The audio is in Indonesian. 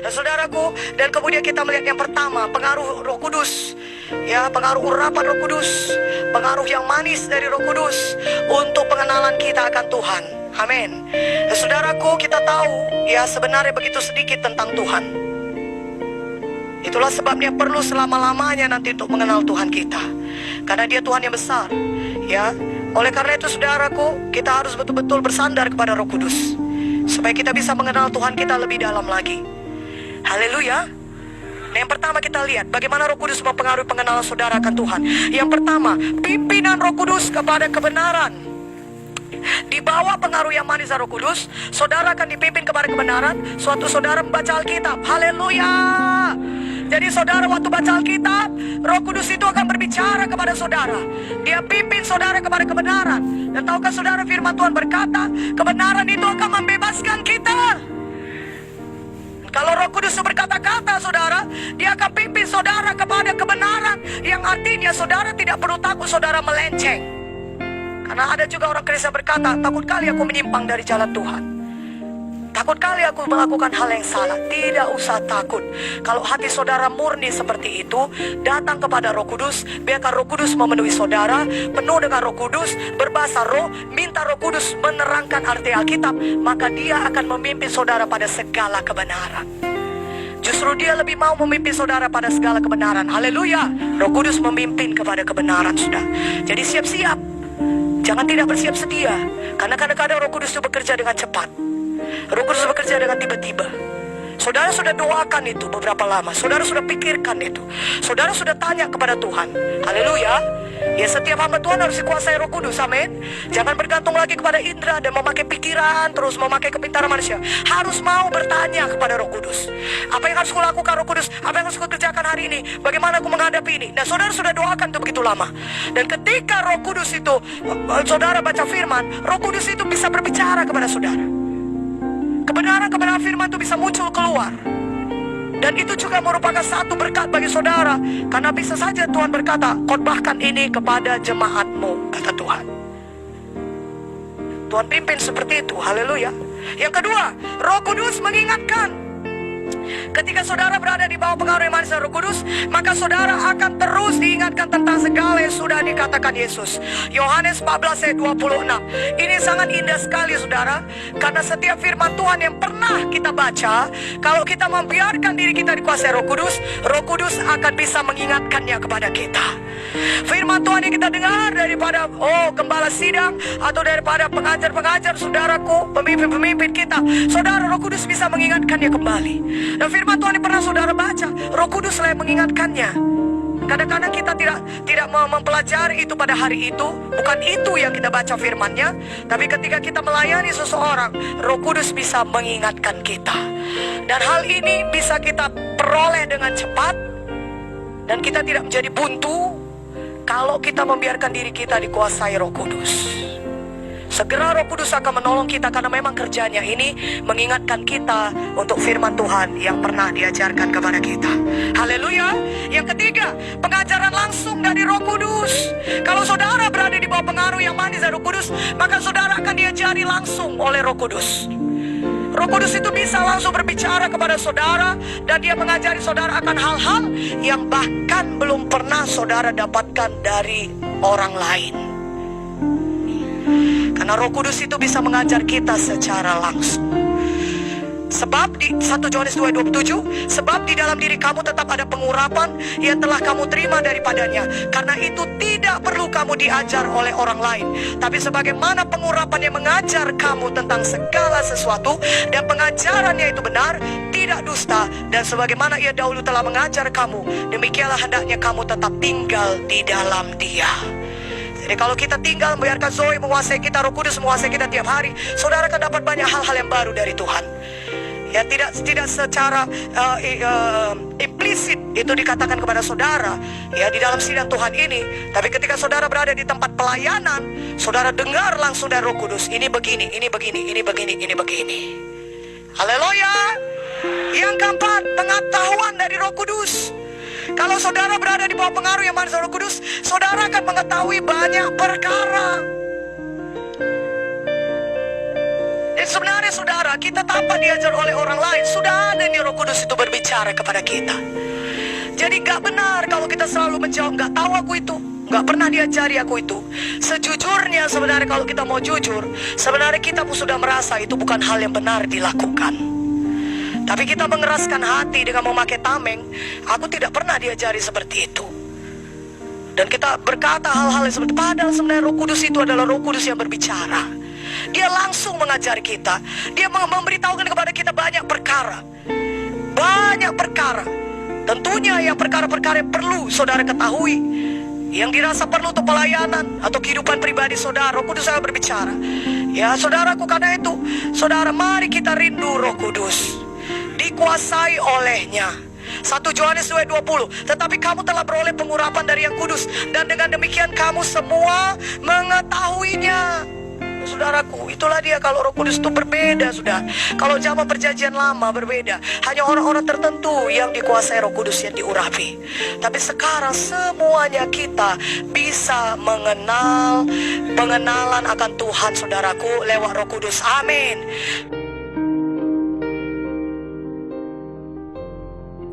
Dan saudaraku, dan kemudian kita melihat yang pertama, pengaruh Roh Kudus. Ya, pengaruh urapan Roh Kudus, pengaruh yang manis dari Roh Kudus untuk pengenalan kita akan Tuhan. Amin. Dan saudaraku, kita tahu ya sebenarnya begitu sedikit tentang Tuhan. Itulah sebabnya perlu selama-lamanya nanti untuk mengenal Tuhan kita, karena Dia Tuhan yang besar. Ya, oleh karena itu saudaraku, kita harus betul-betul bersandar kepada Roh Kudus supaya kita bisa mengenal Tuhan kita lebih dalam lagi. Haleluya. Nah, yang pertama kita lihat bagaimana Roh Kudus mempengaruhi pengenalan saudara akan Tuhan. Yang pertama, pimpinan Roh Kudus kepada kebenaran. Di bawah pengaruh yang manis Roh Kudus, saudara akan dipimpin kepada kebenaran. Suatu saudara membaca Alkitab. Haleluya. Jadi saudara waktu baca Alkitab, Roh Kudus itu akan berbicara kepada saudara. Dia pimpin saudara kepada kebenaran. Dan tahukah saudara, firman Tuhan berkata, kebenaran itu akan membebaskan kita. Kalau Roh Kudus berkata-kata saudara, Dia akan pimpin saudara kepada kebenaran. Yang artinya saudara tidak perlu takut saudara melenceng. Karena ada juga orang Kristen berkata, takut kali aku menyimpang dari jalan Tuhan, takut kali aku melakukan hal yang salah. Tidak usah takut. Kalau hati saudara murni seperti itu, datang kepada Roh Kudus, biarkan Roh Kudus memenuhi saudara, penuh dengan Roh Kudus, berbahasa roh, minta Roh Kudus menerangkan arti Alkitab, maka Dia akan memimpin saudara pada segala kebenaran. Justru Dia lebih mau memimpin saudara pada segala kebenaran. Haleluya. Roh Kudus memimpin kepada kebenaran, sudah. Jadi siap-siap. Jangan tidak bersiap sedia. Karena kadang-kadang Roh Kudus itu bekerja dengan cepat. Roh Kudus bekerja dengan tiba-tiba. Saudara sudah doakan itu beberapa lama. Saudara sudah pikirkan itu. Saudara sudah tanya kepada Tuhan. Haleluya. Ya, setiap hamba Tuhan harus dikuasai Roh Kudus. Amin. Jangan bergantung lagi kepada indera dan memakai pikiran, terus memakai kepintaran manusia. Harus mau bertanya kepada Roh Kudus. Apa yang harus kulakukan Roh Kudus? Apa yang harus kukerjakan hari ini? Bagaimana aku menghadapi ini? Nah, saudara sudah doakan itu begitu lama. Dan ketika Roh Kudus itu, saudara baca firman, Roh Kudus itu bisa berbicara kepada saudara. Kebenaran-kebenaran firman itu bisa muncul keluar. Dan itu juga merupakan satu berkat bagi saudara. Karena bisa saja Tuhan berkata, khotbahkan ini kepada jemaatmu, kata Tuhan. Tuhan pimpin seperti itu. Haleluya. Yang kedua, Roh Kudus mengingatkan. Ketika saudara berada di bawah pengaruh yang manis Roh Kudus, maka saudara akan terus diingatkan tentang segala yang sudah dikatakan Yesus. Yohanes 14 ayat 26. Ini sangat indah sekali saudara, karena setiap firman Tuhan yang pernah kita baca, kalau kita membiarkan diri kita dikuasai Roh Kudus akan bisa mengingatkannya kepada kita. Firman Tuhan yang kita dengar daripada gembala sidang atau daripada pengajar-pengajar saudaraku, pemimpin-pemimpin kita, saudara, Roh Kudus bisa mengingatkannya kembali. Dan firman Tuhan yang pernah saudara baca, Roh Kudus lah yang mengingatkannya. Kadang-kadang kita tidak mempelajari itu pada hari itu. Bukan itu yang kita baca firmannya. Tapi ketika kita melayani seseorang, Roh Kudus bisa mengingatkan kita. Dan hal ini bisa kita peroleh dengan cepat. Dan kita tidak menjadi buntu kalau kita membiarkan diri kita dikuasai Roh Kudus. Segera Roh Kudus akan menolong kita, karena memang kerjanya ini mengingatkan kita untuk firman Tuhan yang pernah diajarkan kepada kita. Haleluya. Yang ketiga, pengajaran langsung dari Roh Kudus. Kalau saudara berada di bawah pengaruh yang manis dari Roh Kudus, maka saudara akan diajari langsung oleh Roh Kudus. Roh Kudus itu bisa langsung berbicara kepada saudara, dan Dia mengajari saudara akan hal-hal yang bahkan belum pernah saudara dapatkan dari orang lain. Karena Roh Kudus itu bisa mengajar kita secara langsung. Sebab di 1 Yohanes 2:27, sebab di dalam diri kamu tetap ada pengurapan yang telah kamu terima daripadanya. Karena itu tidak perlu kamu diajar oleh orang lain, tapi sebagaimana pengurapan yang mengajar kamu tentang segala sesuatu, dan pengajarannya itu benar, tidak dusta, dan sebagaimana ia dahulu telah mengajar kamu, demikianlah hendaknya kamu tetap tinggal di dalam Dia. Jadi kalau kita tinggal membiarkan Zoe menguasai kita, Roh Kudus menguasai kita tiap hari, saudara akan dapat banyak hal-hal yang baru dari Tuhan. Ya, tidak secara implisit itu dikatakan kepada saudara ya di dalam sidang Tuhan ini, tapi ketika saudara berada di tempat pelayanan, saudara dengar langsung dari Roh Kudus, ini begini, ini begini, ini begini, ini begini. Haleluya. Yang keempat, pengetahuan dari Roh Kudus. Kalau saudara berada di bawah pengaruh yang manis Roh Kudus, saudara akan mengetahui banyak perkara. Dan sebenarnya saudara, kita tanpa diajar oleh orang lain, sudah ada nih Roh Kudus itu berbicara kepada kita. Jadi gak benar kalau kita selalu menjawab, gak tahu aku itu, gak pernah diajari aku itu. Sejujurnya sebenarnya kalau kita mau jujur, sebenarnya kita pun sudah merasa itu bukan hal yang benar dilakukan. Tapi kita mengeraskan hati dengan memakai tameng, aku tidak pernah diajari seperti itu. Dan kita berkata hal-hal yang seperti, padahal sebenarnya Roh Kudus itu adalah Roh Kudus yang berbicara. Dia langsung mengajari kita. Dia memberitahukan kepada kita banyak perkara. Banyak perkara. Tentunya yang perkara-perkara yang perlu saudara ketahui, yang dirasa perlu untuk pelayanan atau kehidupan pribadi saudara, Roh Kudus sangat berbicara. Ya saudaraku, karena itu saudara, mari kita rindu Roh Kudus, dikuasai olehnya. 1 Yohanes 2:20, tetapi kamu telah beroleh pengurapan dari yang kudus, dan dengan demikian kamu semua mengetahuinya. Saudaraku, itulah dia kalau Roh Kudus itu berbeda, sudah. Kalau zaman perjanjian lama berbeda, hanya orang-orang tertentu yang dikuasai Roh Kudus yang diurapi. Tapi sekarang semuanya kita bisa mengenal pengenalan akan Tuhan, saudaraku, lewat Roh Kudus. Amin.